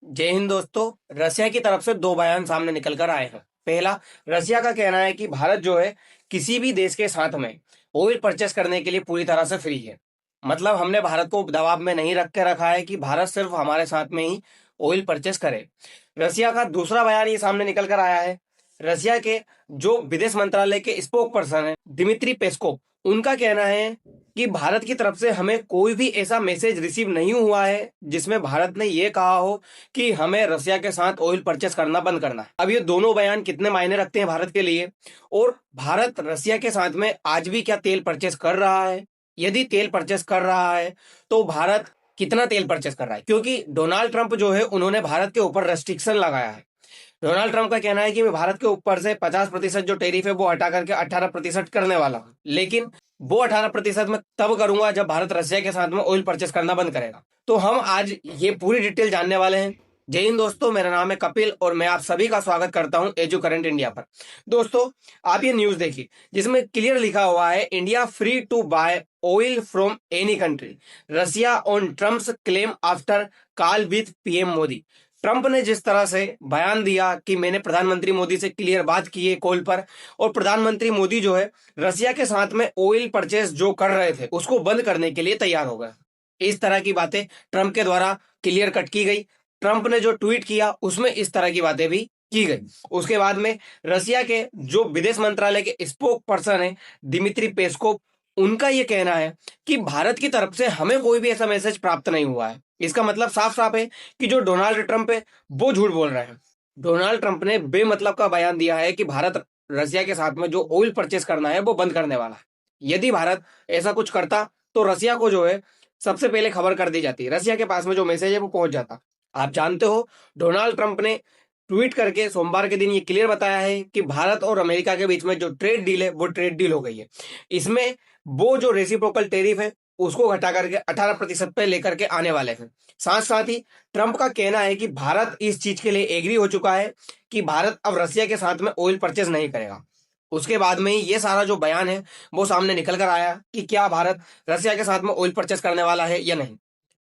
जय हिंद दोस्तों। रसिया की तरफ से दो बयान सामने निकल कर आए हैं। पहला, रसिया का कहना है कि भारत जो है किसी भी देश के साथ में ऑयल परचेस करने के लिए पूरी तरह से फ्री है। मतलब हमने भारत को दबाव में नहीं रख के रखा है कि भारत सिर्फ हमारे साथ में ही ऑयल परचेस करे। रसिया का दूसरा बयान ये सामने निकल कर आया है। रसिया के जो विदेश मंत्रालय के स्पोक पर्सन है दिमित्री पेस्कोव, उनका कहना है कि भारत की तरफ से हमें कोई भी ऐसा मैसेज रिसीव नहीं हुआ है जिसमें भारत ने यह कहा हो कि हमें रसिया के साथ ऑयल परचेस करना बंद करना है। अब ये दोनों बयान कितने मायने रखते हैं भारत के लिए, और भारत रसिया के साथ में आज भी क्या तेल परचेस कर रहा है? यदि तेल परचेस कर रहा है तो भारत कितना तेल परचेस कर रहा है? क्योंकि डोनाल्ड ट्रंप जो है उन्होंने भारत के ऊपर रेस्ट्रिक्शन लगाया है। डोनाल्ड ट्रंप का कहना है कि मैं भारत के ऊपर से 50% जो टैरिफ है वो हटा करके 18% करने वाला हूं, लेकिन वो 18% मैं तब करूंगा जब भारत रसिया के साथ में ऑयल परचेस करना बंद करेगा। तो हम आज ये पूरी डिटेल जानने वाले हैं। जय हिंद दोस्तों, मेरा नाम है कपिल और मैं आप सभी का स्वागत करता हूं एजू करंट इंडिया पर। दोस्तों, आप ये न्यूज देखिए जिसमें क्लियर लिखा हुआ है, India free to buy oil from any country, Russia on Trump's claim after call with PM Modi. Trump ने जिस तरह से बयान दिया कि मैंने प्रधानमंत्री मोदी से क्लियर बात की है कॉल पर, और प्रधानमंत्री मोदी जो है रसिया के साथ में ऑयल परचेस जो कर रहे थे उसको बंद करने के लिए तैयार हो गए। इस तरह की बातें ट्रंप के द्वारा क्लियर कट की गई। ट्रंप ने जो ट्वीट किया उसमें इस तरह की बातें भी की गई। उसके बाद में रसिया के जो विदेश मंत्रालय के स्पोक पर्सन है दिमित्री पेस्कोव, उनका यह कहना है कि भारत की तरफ से हमें कोई भी ऐसा मैसेज प्राप्त नहीं हुआ है। इसका मतलब साफ साफ है कि जो डोनाल्ड ट्रंप है वो झूठ बोल रहे हैं। डोनाल्ड ट्रंप ने बेमतलब का बयान दिया है कि भारत रसिया के साथ में जो ऑयल परचेस करना है वो बंद करने वाला है। यदि भारत ऐसा कुछ करता तो रसिया को जो है सबसे पहले खबर कर दी जाती, रसिया के पास में जो मैसेज है वो पहुंच जाता। आप जानते हो, डोनाल्ड ट्रंप ने ट्वीट करके सोमवार के दिन ये क्लियर बताया है कि भारत और अमेरिका के बीच में जो ट्रेड डील है वो ट्रेड डील हो गई है। इसमें वो जो रेसिप्रोकल टैरिफ है उसको घटा करके 18% पे लेकर के आने वाले हैं। साथ साथ ही ट्रंप का कहना है कि भारत इस चीज के लिए एग्री हो चुका है कि भारत अब रसिया के साथ में ऑयल परचेज नहीं करेगा। उसके बाद में ही ये सारा जो बयान है वो सामने निकल कर आया कि क्या भारत रसिया के साथ में ऑयल परचेस करने वाला है या नहीं।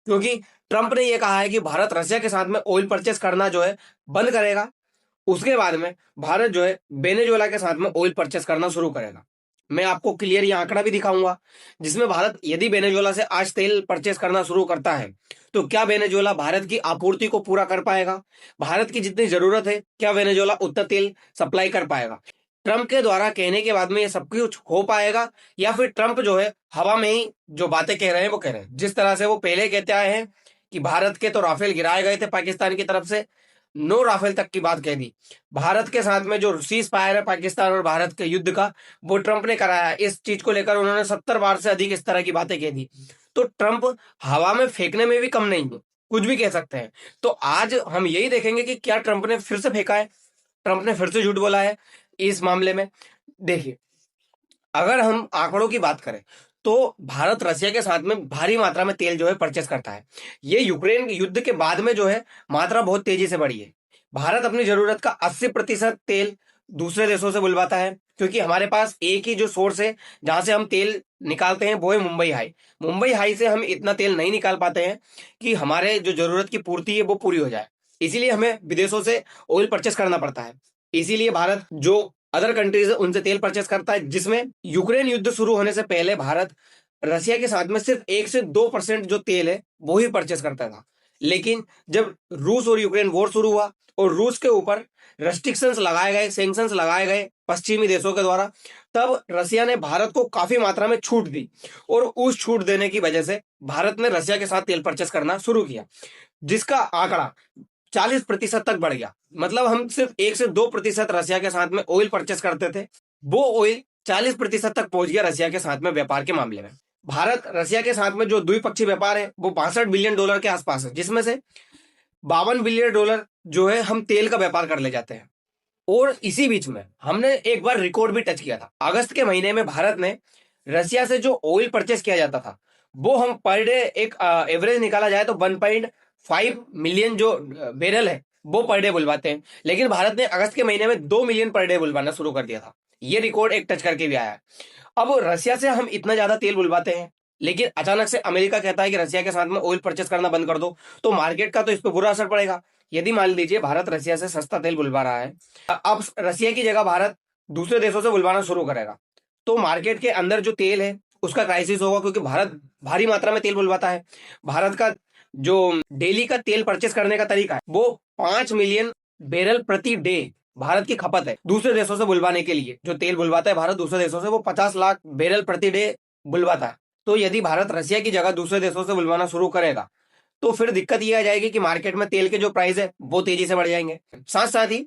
क्योंकि ट्रंप ने यह कहा है कि भारत रसिया के साथ में ऑयल परचेस करना जो है बंद करेगा, उसके बाद में भारत जो है वेनेजुएला के साथ में ऑयल परचेस करना शुरू करेगा। मैं आपको क्लियर ये आंकड़ा भी दिखाऊंगा जिसमें भारत यदि वेनेजुएला से आज तेल परचेस करना शुरू करता है तो क्या वेनेजुएला भारत की आपूर्ति को पूरा कर पाएगा? भारत की जितनी जरूरत है क्या वेनेजुएला उतना तेल सप्लाई कर पाएगा? ट्रंप के द्वारा कहने के बाद में ये सब कुछ हो पाएगा, या फिर ट्रंप जो है हवा में ही जो बातें कह रहे हैं वो कह रहे हैं? जिस तरह से वो पहले कहते आए हैं कि भारत के तो राफेल गिराए गए थे पाकिस्तान की तरफ से, नो राफेल तक की बात कह दी। भारत के साथ में जो सीज फायर है पाकिस्तान और भारत के युद्ध का वो ट्रंप ने कराया। इस चीज को लेकर उन्होंने 70 बार से अधिक इस तरह की बातें कह दी। तो ट्रंप हवा में फेंकने में भी कम नहीं है, कुछ भी कह सकते हैं। तो आज हम यही देखेंगे कि क्या ट्रंप ने फिर से फेंका है, ट्रंप ने फिर से झूठ बोला है इस मामले में। देखिए, अगर हम आंकड़ों की बात करें तो भारत रसिया के साथ में भारी मात्रा में तेल जो है परचेस करता है। ये यूक्रेन युद्ध के बाद में जो है मात्रा बहुत तेजी से बढ़ी है। भारत अपनी जरूरत का 80% तेल दूसरे देशों से बुलवाता है, क्योंकि हमारे पास एक ही जो सोर्स है जहां से हम तेल निकालते हैं वो है मुंबई हाई। मुंबई हाई से हम इतना तेल नहीं निकाल पाते हैं कि हमारे जो जरूरत की पूर्ति है वो पूरी हो जाए। इसीलिए हमें विदेशों से ऑयल परचेस करना पड़ता है। इसीलिए भारत जो अदर कंट्रीज है उनसे तेल परचेस करता है, जिसमें यूक्रेन युद्ध शुरू होने से पहले भारत रसिया के साथ में सिर्फ 1 से 2% जो तेल है वो ही परचेस करता था। लेकिन जब रूस और यूक्रेन वॉर शुरू हुआ और रूस के ऊपर रेस्ट्रिक्शंस लगाए गए, सैंक्शंस लगाए गए पश्चिमी देशों के द्वारा, तब रसिया ने भारत को काफी मात्रा में छूट दी, और उस छूट देने की वजह से भारत ने रसिया के साथ तेल परचेस करना शुरू किया, जिसका आंकड़ा 40% तक बढ़ गया। मतलब हम सिर्फ 1 से 2% रसिया के साथ में ऑयल परचेस करते थे, वो ऑयल 40% तक पहुंच गया रसिया के साथ में व्यापार के मामले में। भारत रसिया के साथ में जो द्विपक्षीय व्यापार है वो $62 बिलियन के आसपास है, जिसमें से $52 बिलियन जो है हम तेल का व्यापार कर ले जाते हैं। और इसी बीच में हमने एक बार रिकॉर्ड भी टच किया था। अगस्त के महीने में भारत ने रसिया से जो ऑयल परचेस किया जाता था वो हम पर डे एक एवरेज निकाला जाए तो 1.5 मिलियन जो बैरल है वो पर डे बुलवाते हैं। लेकिन भारत ने अगस्त के महीने में 2 मिलियन पर डे बुलवाना शुरू कर दिया था। ये रिकॉर्ड एक टच करके भी आया है। अब रसिया से हम इतना ज्यादा तेल बुलवाते हैं, लेकिन अचानक से अमेरिका कहता है कि रसिया के साथ में ऑयल परचेस करना बंद कर दो, तो मार्केट का तो इस पर बुरा असर पड़ेगा। यदि मान लीजिए भारत रसिया से सस्ता तेल बुलवा रहा है, अब रसिया की जगह भारत दूसरे देशों से बुलवाना शुरू करेगा, तो मार्केट के अंदर जो तेल है उसका क्राइसिस होगा, क्योंकि भारत भारी मात्रा में तेल बुलवाता है। भारत का जो डेली का तेल परचेस करने का तरीका है वो 5 मिलियन बैरल प्रति डे भारत की खपत है। दूसरे देशों से बुलवाने के लिए जो तेल बुलवाता है भारत दूसरे देशों से, वो 50 लाख बैरल प्रति डे बुलवाता है। तो यदि भारत रसिया की जगह दूसरे देशों से बुलवाना शुरू करेगा, तो फिर दिक्कत यह आ जाएगी कि मार्केट में तेल के जो प्राइस है वो तेजी से बढ़ जाएंगे। साथ साथ ही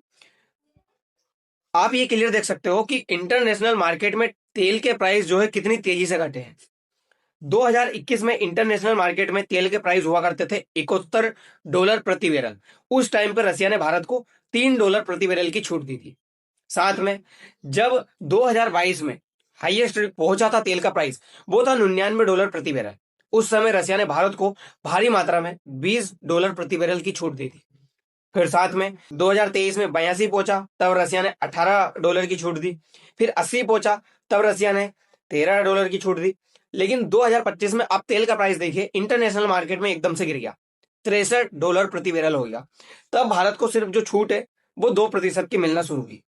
आप ये क्लियर देख सकते हो कि इंटरनेशनल मार्केट में तेल के प्राइस जो है कितनी तेजी से घटे हैं। 2021 में इंटरनेशनल मार्केट में तेल के प्राइस हुआ करते थे $71 प्रति बैरल। उस टाइम पर रसिया ने भारत को $3 प्रति बैरल की छूट दी थी। साथ में जब 2022 में हाईएस्ट पहुंचा था तेल का प्राइस, वो था $99 प्रति बैरल। उस समय रसिया ने भारत को भारी मात्रा में $20 प्रति बैरल की छूट दी थी। फिर साथ में 2023 में 82 पहुंचा, तब रसिया ने $18 की छूट दी। फिर 80 पहुंचा, तब रसिया ने $13 की छूट दी। लेकिन 2025 में अब तेल का प्राइस देखिए इंटरनेशनल मार्केट में एकदम से गिर गया, $63 प्रति बैरल हो गया। तब भारत को सिर्फ जो छूट है वो 2% की मिलना शुरू हुई।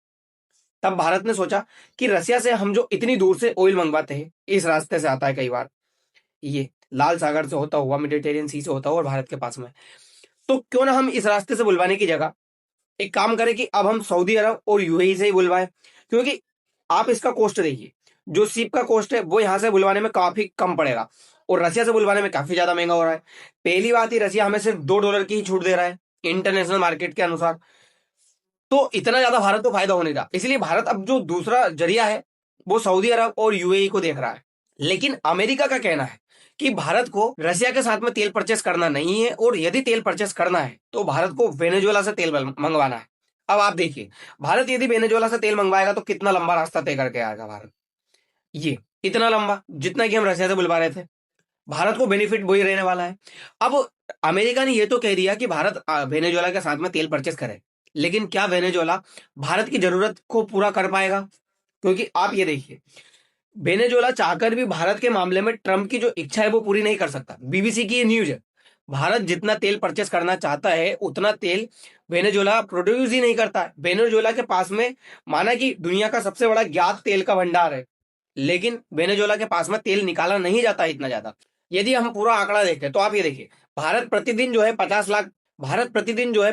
तब भारत ने सोचा कि रसिया से हम जो इतनी दूर से ऑयल मंगवाते हैं, इस रास्ते से आता है कई बार, ये लाल सागर से होता हुआ, मेडिटेरियन सी से होता हुआ और भारत के पास में, तो क्यों ना हम इस रास्ते से बुलवाने की जगह एक काम करें कि अब हम सऊदी अरब और यूएई से ही बुलवाएं। क्योंकि आप इसका कॉस्ट देखिए, जो शिप का कॉस्ट है वो यहां से बुलवाने में काफी कम पड़ेगा और रसिया से बुलवाने में काफी ज्यादा महंगा हो रहा है। पहली बात ही रसिया हमें सिर्फ $2 की ही छूट दे रहा है इंटरनेशनल मार्केट के अनुसार, तो इतना ज्यादा भारत को फायदा हो नहीं रहा। इसलिए भारत अब जो दूसरा जरिया है वो सऊदी अरब और यूएई को देख रहा है। लेकिन अमेरिका का कहना है कि भारत को रसिया के साथ में तेल परचेस करना नहीं है, और यदि तेल परचेस करना है तो भारत को वेनेजुएला से तेल मंगवाना है। अब आप देखिए, भारत यदि वेनेजुएला से तेल मंगवाएगा तो कितना लंबा रास्ता तय करके आएगा भारत, ये इतना लंबा जितना कि हम रसिया से बुलवा रहे थे। भारत को बेनिफिट वही रहने वाला है। अब अमेरिका ने यह तो कह दिया कि भारत वेनेजुएला के साथ में तेल परचेस करे, लेकिन क्या वेनेजुएला भारत की जरूरत को पूरा कर पाएगा? क्योंकि आप ये देखिए, वेनेजुएला चाहकर भी भारत के मामले में ट्रंप की जो इच्छा है वो पूरी नहीं कर सकता। बीबीसी की ये न्यूज है, भारत जितना तेल परचेस करना चाहता है उतना तेल वेनेजुएला प्रोड्यूस ही नहीं करता है। वेनेजुएला के पास में माना कि दुनिया का सबसे बड़ा ज्ञात तेल का भंडार है, लेकिन वेनेजुएला के पास में तेल निकाला नहीं जाता इतना ज्यादा। यदि हम पूरा आंकड़ा देखें तो आप ये देखिए, भारत प्रतिदिन जो है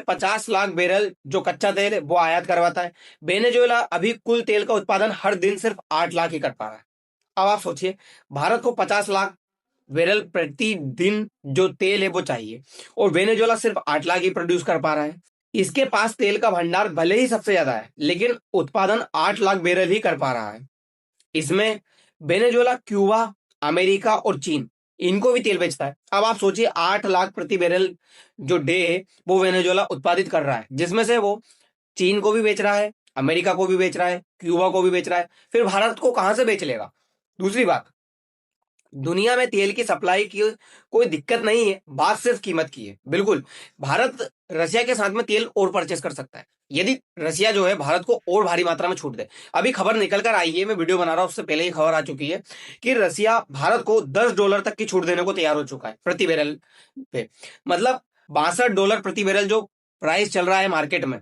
50 लाख बैरल जो कच्चा तेल है वो आयात करवाता है। वेनेजुएला अभी कुल तेल का उत्पादन हर दिन सिर्फ 8 लाख ही कर पा रहा है। अब आप सोचिए, भारत को 50 लाख बैरल प्रतिदिन जो तेल है वो चाहिए, और वेनेजुएला सिर्फ 8 लाख ही प्रोड्यूस कर पा रहा है। इसके पास तेल का भंडार भले ही सबसे ज्यादा है, लेकिन उत्पादन 8 लाख बैरल ही कर पा रहा है। इसमें वेनेजुएला, क्यूबा, अमेरिका और चीन इनको भी तेल बेचता है। अब आप सोचिए, 8 लाख प्रति बैरल जो डे है वो वेनेजुएला उत्पादित कर रहा है, जिसमें से वो चीन को भी बेच रहा है, अमेरिका को भी बेच रहा है, क्यूबा को भी बेच रहा है। फिर भारत को कहां से बेच लेगा? दूसरी बात, दुनिया में तेल की सप्लाई की कोई दिक्कत नहीं है, बात सिर्फ कीमत की है। बिल्कुल, भारत रसिया के साथ में तेल और परचेस कर सकता है यदि रसिया जो है भारत को और भारी मात्रा में छूट दे। अभी खबर निकल कर आई है, मैं वीडियो बना रहा हूं उससे पहले ही खबर आ चुकी है कि रसिया भारत को $10 तक की छूट देने को तैयार हो चुका है प्रति बैरल पे। मतलब $62 प्रति बैरल जो प्राइस चल रहा है मार्केट में,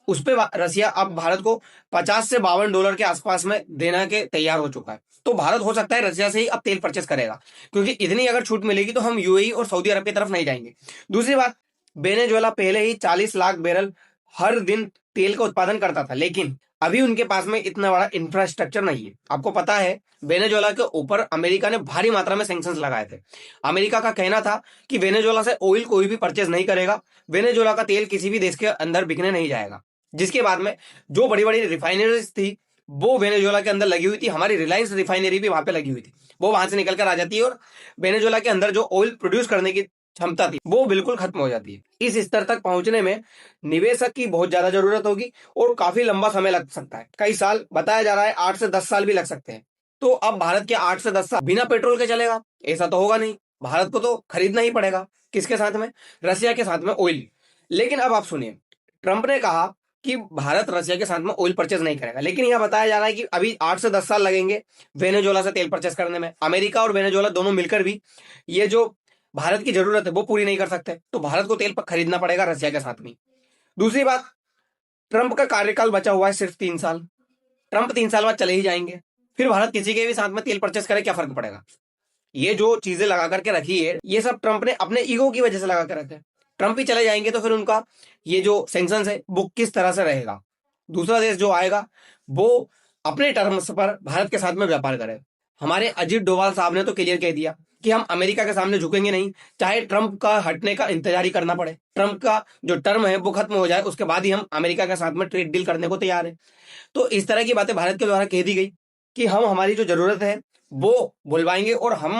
उस पे रसिया अब भारत को 50 से $52 के आसपास में देना के तैयार हो चुका है। तो भारत हो सकता है रसिया से ही अब तेल परचेस करेगा, क्योंकि इतनी अगर छूट मिलेगी तो हम यूएई और सऊदी अरब की तरफ नहीं जाएंगे। दूसरी बात, वेनेजुएला पहले ही 40 लाख बैरल हर दिन तेल का उत्पादन करता था, लेकिन अभी उनके पास में इतना बड़ा इंफ्रास्ट्रक्चर नहीं है। आपको पता है, वेनेजुएला के ऊपर अमेरिका ने भारी मात्रा में सैंक्शंस लगाए थे। अमेरिका का कहना था कि वेनेजुएला से ऑयल कोई भी परचेज नहीं करेगा, वेनेजुएला का तेल किसी भी देश के अंदर बिकने नहीं जाएगा। जिसके बाद में जो बड़ी बड़ी रिफाइनरीज थी वो वेनेजुएला के अंदर लगी हुई थी, हमारी रिलायंस रिफाइनरी भी वहां पे लगी हुई थी, वो वहां से निकल कर आ जाती है और वेनेजुएला के अंदर जो ऑयल प्रोड्यूस करने की क्षमता थी वो बिल्कुल खत्म हो जाती है। इस स्तर तक पहुंचने में निवेशक की बहुत ज्यादा जरूरत होगी और काफी लंबा समय लग सकता है, कई साल बताया जा रहा है, 8 से 10 साल भी लग सकते हैं। तो अब भारत के 8 से 10 साल बिना पेट्रोल के चलेगा? ऐसा तो होगा नहीं, भारत को तो खरीदना ही पड़ेगा। किसके साथ में? रसिया के साथ में ऑयल। लेकिन अब आप सुनिए, ट्रंप ने कहा कि भारत रसिया के साथ में ऑयल परचेज नहीं करेगा। लेकिन यह बताया जा रहा है कि अभी 8 से 10 साल लगेंगे वेनेजुएला से तेल परचेज करने में। अमेरिका और वेनेजुएला दोनों मिलकर भी ये जो भारत की जरूरत है वो पूरी नहीं कर सकते, तो भारत को तेल खरीदना पड़ेगा रसिया के साथ में। दूसरी बात, ट्रंप का कार्यकाल बचा हुआ है सिर्फ 3 साल। ट्रंप 3 साल बाद चले ही जाएंगे, फिर भारत किसी के भी साथ में तेल परचेस करे, क्या फर्क पड़ेगा। ये जो चीजें लगा करके रखी है ये सब ट्रंप ने अपने ईगो की वजह से लगा कर रखे हैं। ट्रंप ही चले जाएंगे तो फिर उनका ये जो सैंक्शंस है वो किस तरह से रहेगा। दूसरा देश जो आएगा वो अपने टर्म्स पर भारत के साथ में व्यापार करे। हमारे अजीत डोभाल साहब ने तो क्लियर कह दिया कि हम अमेरिका के सामने झुकेंगे नहीं, चाहे ट्रंप का हटने का इंतजार ही करना पड़े। ट्रंप का जो टर्म है वो खत्म हो जाए उसके बाद ही हम अमेरिका के साथ में ट्रेड डील करने को तैयार है। तो इस तरह की बातें भारत के द्वारा कह दी गई कि हम हमारी जो जरूरत है वो बुलवाएंगे और हम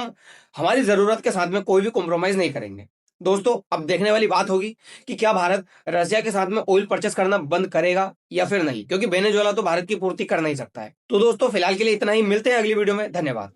हमारी जरूरत के साथ में कोई भी कॉम्प्रोमाइज नहीं करेंगे। दोस्तों, अब देखने वाली बात होगी कि क्या भारत रशिया के साथ में ऑयल परचेस करना बंद करेगा या फिर नहीं, क्योंकि वेनेजुएला तो भारत की पूर्ति कर नहीं सकता है। तो दोस्तों, फिलहाल के लिए इतना ही, मिलते हैं अगली वीडियो में। धन्यवाद।